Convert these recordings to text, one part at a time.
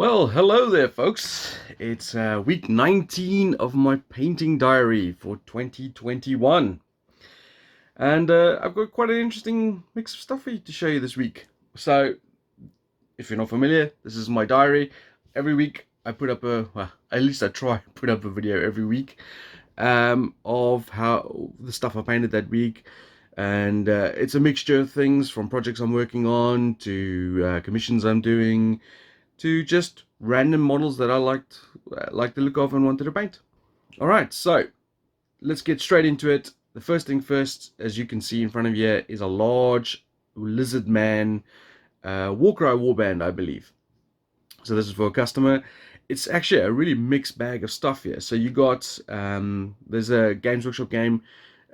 Well, hello there, folks. It's week 19 of my painting diary for 2021. And I've got quite an interesting mix of stuff for you to show you this week. So, if you're not familiar, this is my diary. Every week I put up well, at least I try to put up a video every week of how the stuff I painted that week. And it's a mixture of things from projects I'm working on to commissions I'm doing to just random models that I liked the look of and wanted to paint. All right, so let's get straight into it. The first thing first, as you can see in front of you, is a large lizard man Warcry warband, I believe. So this is for a customer. It's actually a really mixed bag of stuff here. So you got there's a Games Workshop game,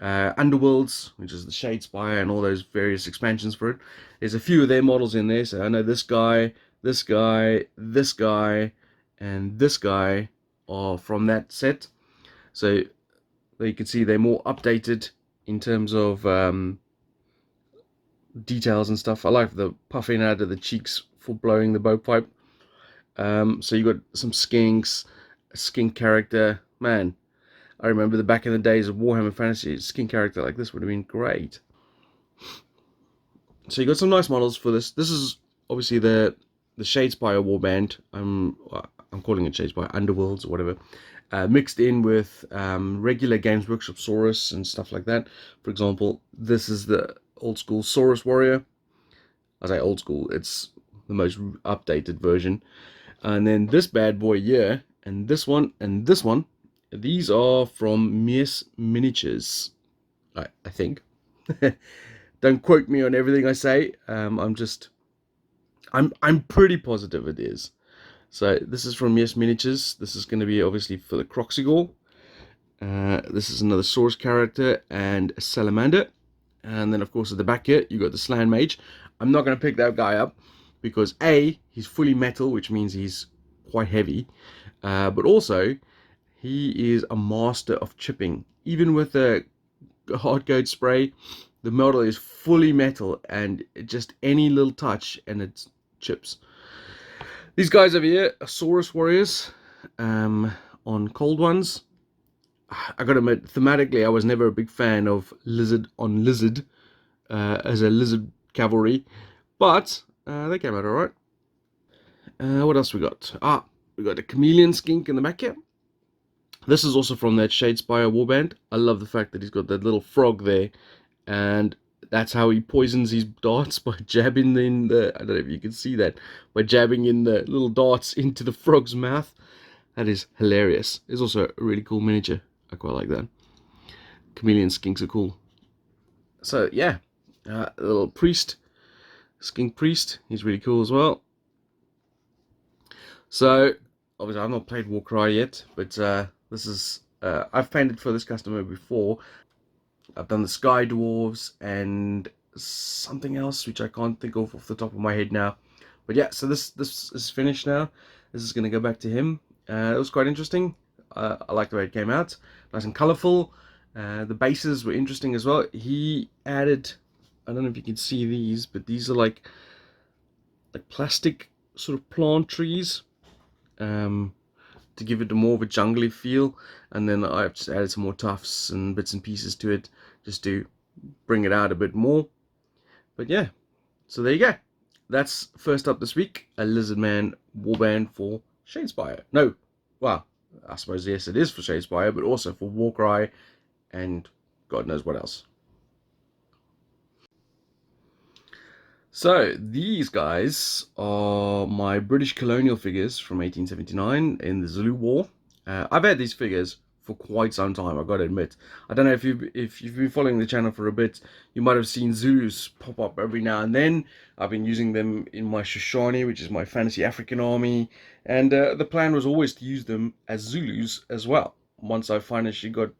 Underworlds, which is the Shadespire and all those various expansions for it. There's a few of their models in there. So I know this guy, this guy, this guy, and this guy are from that set. So you can see they're more updated in terms of details and stuff. I like the puffing out of the cheeks for blowing the bowpipe. So you got some skinks, a skink character. Man, I remember the back in the days of Warhammer Fantasy, a skink character like this would have been great. So you got some nice models for this. This is obviously the Shadespire warband. I'm calling it Shadespire Underworlds or whatever. Mixed in with regular Games Workshop Saurus and stuff like that. For example, this is the old school Saurus Warrior. I say old school, it's the most updated version. And then this bad boy here, and this one, and this one, these are from Mies Miniatures, I think. Don't quote me on everything I say. I'm pretty positive it is. So this is from Mies Miniatures. This is going to be obviously for the Kroxigor. This is another Saurus character and a Salamander. And then of course at the back here, you got the Slann Mage. I'm not going to pick that guy up because A, he's fully metal, which means he's quite heavy. But also, he is a master of chipping. Even with a hard coat spray, the model is fully metal and just any little touch and it chips. These guys over here are Saurus Warriors on cold ones. I gotta admit, thematically, I was never a big fan of lizard on lizard as a lizard cavalry, but they came out alright. What else we got? We got a chameleon skink in the back here. This is also from that Shadespire warband. I love the fact that he's got that little frog there, and that's how he poisons his darts, by jabbing in the, I don't know if you can see that, by jabbing in the little darts into the frog's mouth. That is hilarious. It's also a really cool miniature. I quite like that. Chameleon skinks are cool. So yeah, a little priest, skink priest. He's really cool as well. So obviously I've not played Warcry yet, but this is I've painted for this customer before. I've done the Sky Dwarves and something else which I can't think of off the top of my head now. But yeah, so this is finished now. This is going to go back to him. It was quite interesting. I like the way it came out. Nice and colourful. The bases were interesting as well. He added, I don't know if you can see these, but these are like plastic sort of plant trees. To give it a more of a jungly feel, and then I've just added some more tufts and bits and pieces to it just to bring it out a bit more. But yeah, so there you go. That's first up this week, a Lizardman warband for Shadespire. No, well, I suppose yes it is for Shadespire, but also for Warcry and God knows what else. So these guys are my British colonial figures from 1879 in the Zulu War. I've had these figures for quite some time, I've got to admit. I don't know if you've been following the channel for a bit, you might have seen Zulus pop up every now and then. I've been using them in my Shoshone, which is my fantasy African army, and the plan was always to use them as Zulus as well. Once I finally got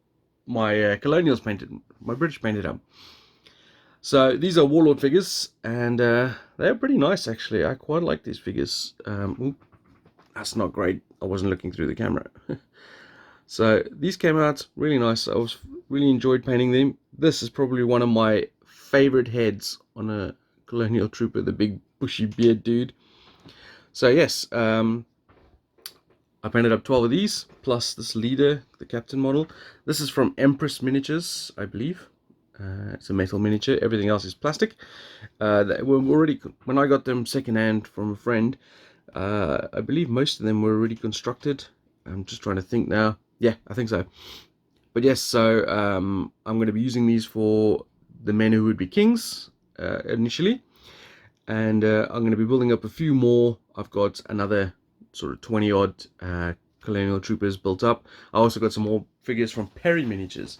my colonials painted, my British painted up. So these are Warlord figures, and they're pretty nice actually. I quite like these figures. That's not great. I wasn't looking through the camera. So these came out really nice. I was really enjoyed painting them. This is probably one of my favorite heads on a colonial trooper, the big bushy beard dude. So yes, I painted up 12 of these, plus this leader, the captain model. This is from Empress Miniatures, I believe. It's a metal miniature. Everything else is plastic. They were already, when I got them secondhand from a friend, I believe most of them were already constructed. I'm just trying to think now. Yeah, I think so. But yes, so I'm going to be using these for the men who would be kings initially. And I'm going to be building up a few more. I've got another sort of 20 odd colonial troopers built up. I also got some more figures from Perry Miniatures,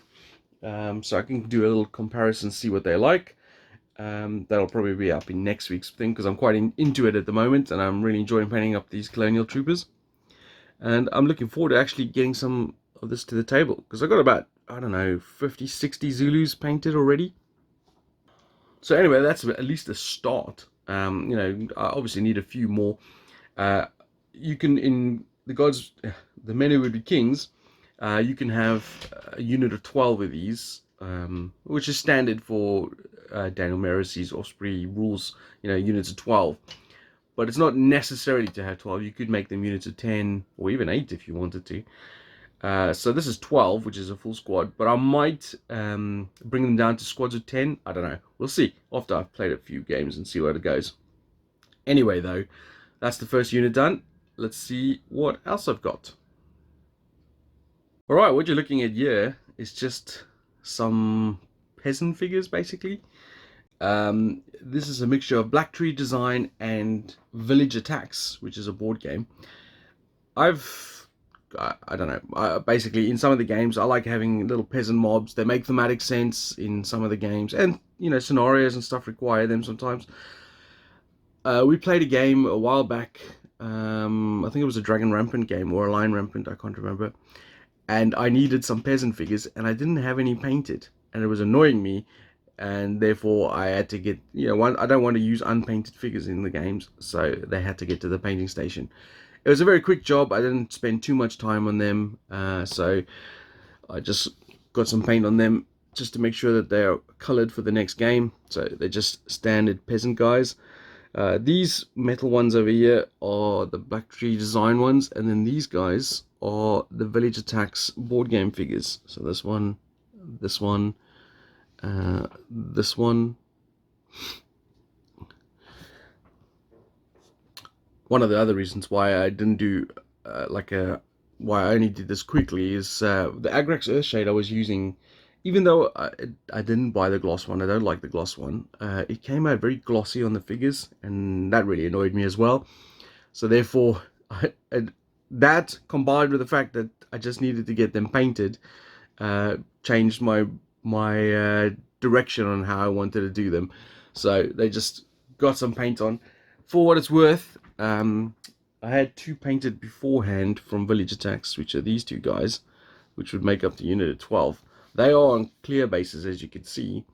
so I can do a little comparison, see what they're like. That'll probably be up in next week's thing, because I'm quite into it at the moment, and I'm really enjoying painting up these colonial troopers. And I'm looking forward to actually getting some of this to the table, because I've got about, I don't know, 50, 60 Zulus painted already. So anyway, that's at least a start. You know, I obviously need a few more. You can, in the gods, the men who would be kings, you can have a unit of 12 of these, which is standard for Daniel Mercy's Osprey rules, you know, units of 12. But it's not necessarily to have 12. You could make them units of 10 or even 8 if you wanted to. So this is 12, which is a full squad, but I might bring them down to squads of 10. I don't know. We'll see after I've played a few games and see where it goes. Anyway, though, that's the first unit done. Let's see what else I've got. Alright, what you're looking at here is just some peasant figures, basically. This is a mixture of Black Tree Design and Village Attacks, which is a board game. I don't know, basically in some of the games I like having little peasant mobs. They make thematic sense in some of the games, and you know, scenarios and stuff require them sometimes. We played a game a while back, I think it was a Dragon Rampant game or a Lion Rampant, I can't remember, and I needed some peasant figures and I didn't have any painted, and it was annoying me, and therefore I had to get, you know, I don't want to use unpainted figures in the games, so they had to get to the painting station. It was a very quick job. I didn't spend too much time on them, so I just got some paint on them just to make sure that they're colored for the next game. So they're just standard peasant guys. These metal ones over here are the Black Tree Design ones, and then these guys are the Village Attacks board game figures. So this one, this one, this one. One of the other reasons why I didn't do why I only did this quickly is the Agrax Earthshade I was using. Even though I didn't buy the gloss one, I don't like the gloss one, it came out very glossy on the figures, and that really annoyed me as well. So therefore, that combined with the fact that I just needed to get them painted, changed my direction on how I wanted to do them. So they just got some paint on. For what it's worth, I had 2 painted beforehand from Village Attacks, which are these 2 guys, which would make up the unit of 12. They are on clear bases, as you can see.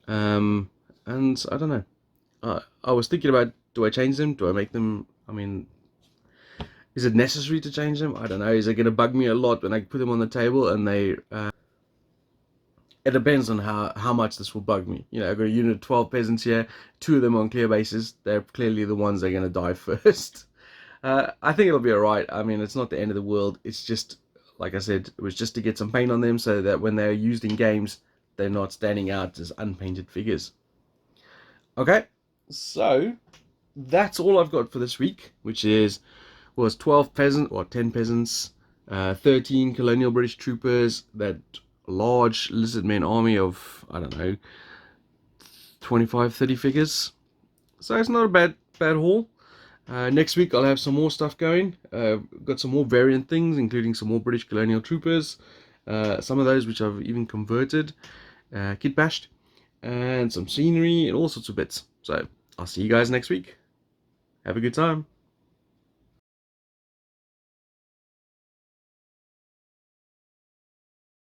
And I don't know. I was thinking about, do I change them? Do I make them, I mean, is it necessary to change them? I don't know. Is it going to bug me a lot when I put them on the table and they... It depends on how much this will bug me. You know, I've got a unit of 12 peasants here, 2 of them on clear bases. They're clearly the ones that are going to die first. I think it'll be alright. I mean, it's not the end of the world. It's just, like I said, it was just to get some paint on them so that when they're used in games, they're not standing out as unpainted figures. Okay, so that's all I've got for this week, which was 12 peasants, or 10 peasants, 13 colonial British troopers, that large lizardmen army of, I don't know, 25-30 figures. So it's not a bad haul. Next week I'll have some more stuff going. Got some more variant things, including some more British colonial troopers, some of those which I've even converted, kit bashed, and some scenery and all sorts of bits. So I'll see you guys next week. Have a good time.